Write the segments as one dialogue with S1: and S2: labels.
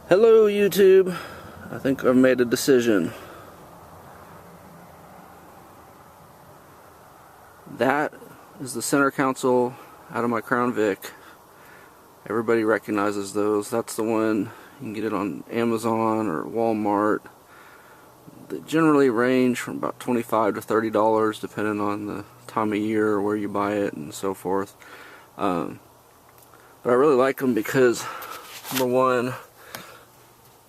S1: Hello YouTube, I think I've made a decision. That is the center console out of my Crown Vic. Everybody recognizes those. That's the one, you can get it on Amazon or Wal Mart. They generally range from about $25 to $30 depending on the time of year or where you buy it and so forth. But I really like them because, number one,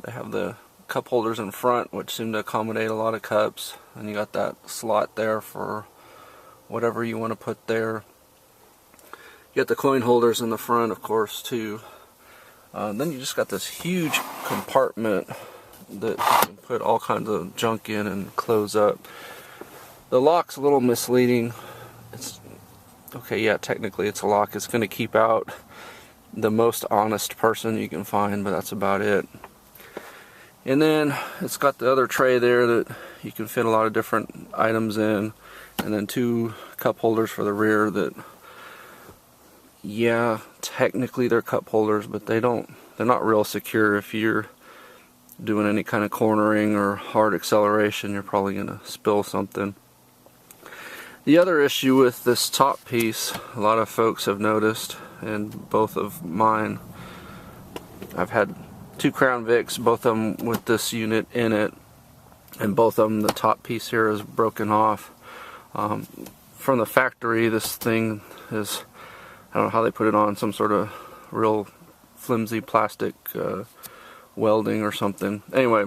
S1: they have the cup holders in front, which seem to accommodate a lot of cups, and you got that slot there for whatever you want to put there. You got the coin holders in the front, of course, too. Then you just got this huge compartment that you can put all kinds of junk in and close up. The lock's a little misleading. It's okay, yeah, technically it's a lock. It's going to keep out the most honest person you can find, but that's about it. And then it's got the other tray there that you can fit a lot of different items in, and then two cup holders for the rear that, yeah, technically they're cup holders, but they're not real secure. If you're doing any kind of cornering or hard acceleration, you're probably going to spill something. The other issue with this top piece, a lot of folks have noticed, and both of mine, I've had two Crown Vics, both of them with this unit in it, and both of them, the top piece here is broken off. From the factory, this thing is, I don't know how they put it on, some sort of real flimsy plastic welding or something. Anyway,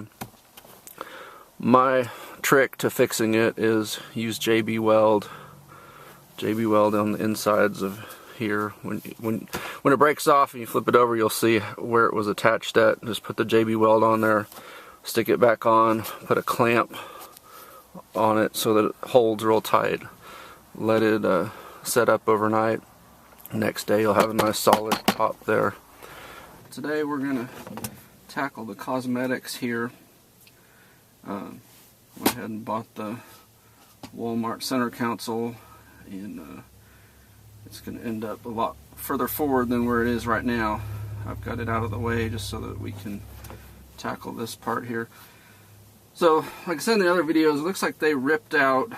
S1: my trick to fixing it is use JB Weld. JB Weld on the insides of here. When it breaks off and you flip it over, you'll see where it was attached at. Just put the JB Weld on there, stick it back on, put a clamp on it so that it holds real tight. Let it set up overnight. Next day you'll have a nice solid top there. Today we're going to tackle the cosmetics here. Went ahead and bought the Wal Mart center console, and it's going to end up a lot further forward than where it is right now. I've got it out of the way just so that we can tackle this part here. So, like I said in the other videos, it looks like they ripped out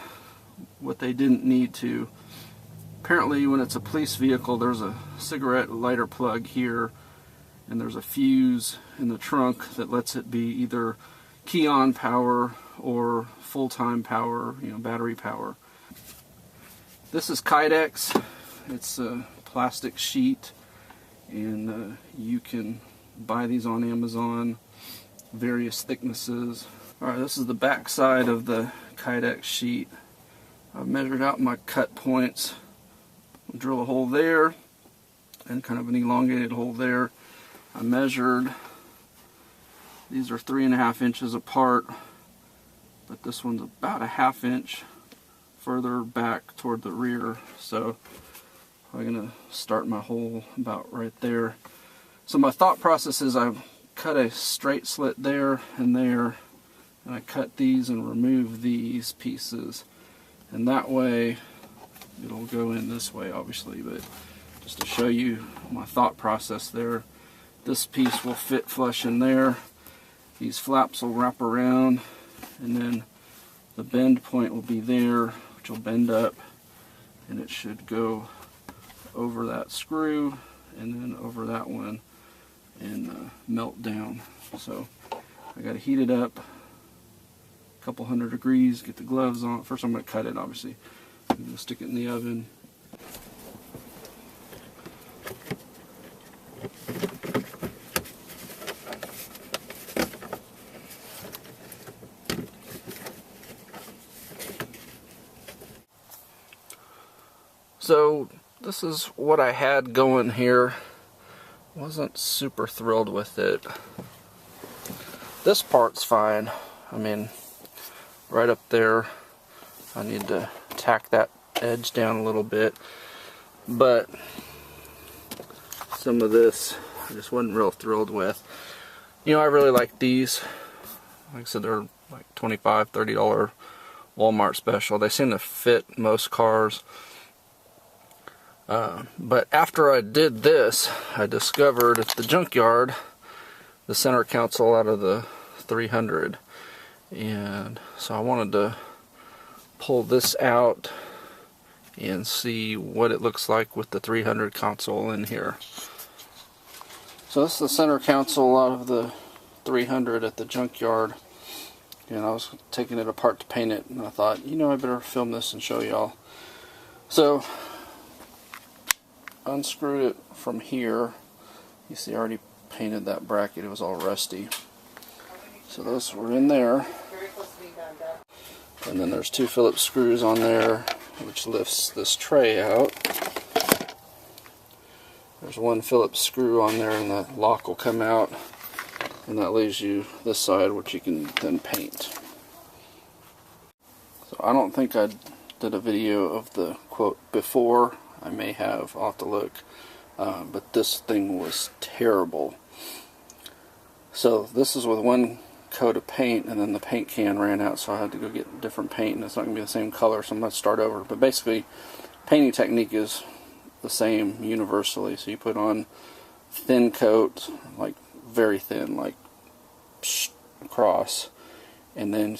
S1: what they didn't need to. Apparently when it's a police vehicle, there's a cigarette lighter plug here, and there's a fuse in the trunk that lets it be either key-on power or full-time power, battery power. This is Kydex. It's a plastic sheet, and you can buy these on Amazon, various thicknesses. Alright, this is the back side of the Kydex sheet. I've measured out my cut points. I'll drill a hole there and kind of an elongated hole there. I measured, these are 3.5 inches apart, but this one's about a 1/2 inch further back toward the rear, so I'm going to start my hole about right there. So my thought process is I've cut a straight slit there, and I cut these and remove these pieces, and that way it'll go in this way obviously, but just to show you my thought process there, this piece will fit flush in there, these flaps will wrap around, and then the bend point will be there, which will bend up, and it should go over that screw and then over that one and melt down. So I got to heat it up a couple hundred degrees, get the gloves on. First I'm going to cut it, obviously. I'm going to stick it in the oven. So this is what I had going here. Wasn't super thrilled with it. This part's fine. I mean, right up there, I need to tack that edge down a little bit, but some of this I just wasn't real thrilled with. I really like these. Like I said, they're like $25, $30 Walmart special. They seem to fit most cars. But after I did this, I discovered at the junkyard the center console out of the 300, and so I wanted to pull this out and see what it looks like with the 300 console in here. So this is the center console out of the 300 at the junkyard, and I was taking it apart to paint it, and I thought, you know, I better film this and show y'all. So unscrewed it from here. You see I already painted that bracket, it was all rusty. So those were in there. And then there's 2 Phillips screws on there, which lifts this tray out. There's 1 Phillips screw on there, and the lock will come out, and that leaves you this side, which you can then paint. So I don't think I did a video of the quote before. I may have, I'll have to look, but this thing was terrible. So this is with 1 coat of paint, and then the paint can ran out, so I had to go get different paint, and it's not going to be the same color, so I'm going to start over. But basically, painting technique is the same universally. So you put on thin coat, like very thin, like across, and then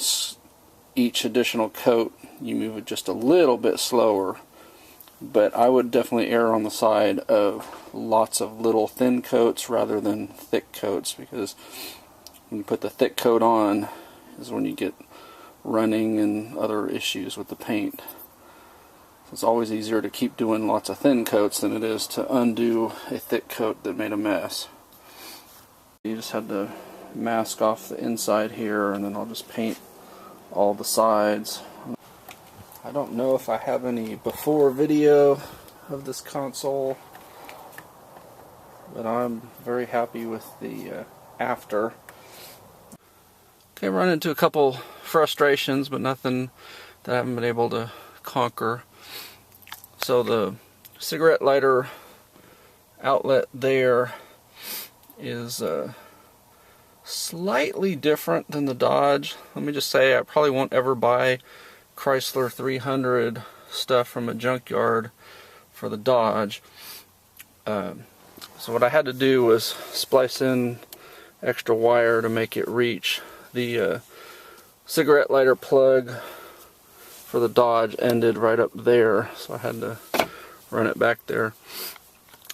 S1: each additional coat you move it just a little bit slower. But I would definitely err on the side of lots of little thin coats rather than thick coats, because when you put the thick coat on is when you get running and other issues with the paint. It's always easier to keep doing lots of thin coats than it is to undo a thick coat that made a mess. You just had to mask off the inside here, and then I'll just paint all the sides. I don't know if I have any before video of this console, but I'm very happy with the after. Okay, run into a couple frustrations, but nothing that I haven't been able to conquer. So the cigarette lighter outlet there is slightly different than the Dodge. Let me just say, I probably won't ever buy Chrysler 300 stuff from a junkyard for the Dodge. So what I had to do was splice in extra wire to make it reach. The cigarette lighter plug for the Dodge ended right up there, so I had to run it back there.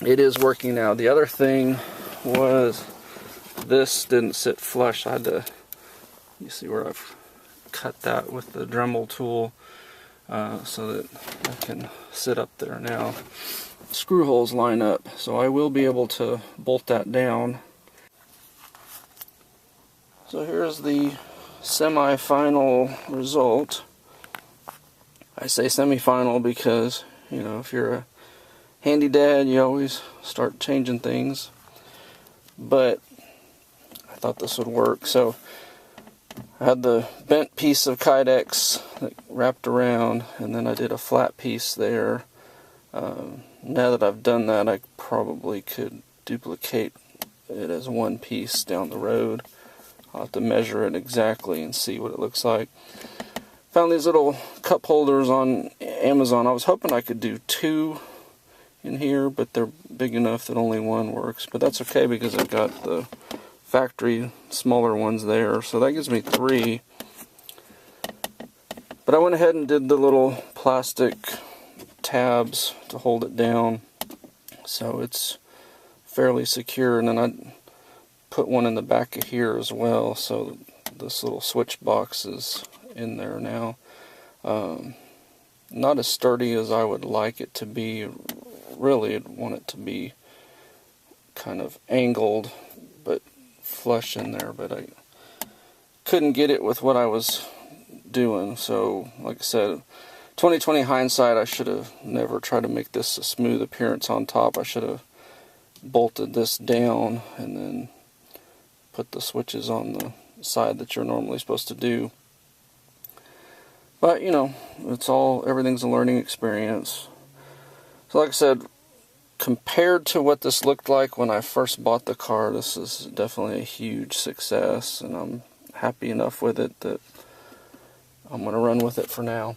S1: It is working now. The other thing was this didn't sit flush. I had to, you see where I've cut that with the Dremel tool so that I can sit up there now. Screw holes line up, so I will be able to bolt that down. So here's the semi-final result. I say semi-final because, you know, if you're a handy dad, you always start changing things. But I thought this would work. So I had the bent piece of Kydex that wrapped around, and then I did a flat piece there. Now that I've done that, I probably could duplicate it as one piece down the road. I'll have to measure it exactly and see what it looks like. Found these little cup holders on Amazon. I was hoping I could do 2 in here, but they're big enough that only 1 works. But that's okay because I've got the factory smaller ones there, so that gives me 3. But I went ahead and did the little plastic tabs to hold it down, so it's fairly secure. And then I put one in the back of here as well, so this little switch box is in there now. Not as sturdy as I would like it to be. Really, I'd want it to be kind of angled but flush in there, but I couldn't get it with what I was doing. So like I said, 2020 hindsight, I should have never tried to make this a smooth appearance on top. I should have bolted this down and then put the switches on the side that you're normally supposed to do. But you know, everything's a learning experience. So like I said, compared to what this looked like when I first bought the car, this is definitely a huge success, and I'm happy enough with it that I'm going to run with it for now.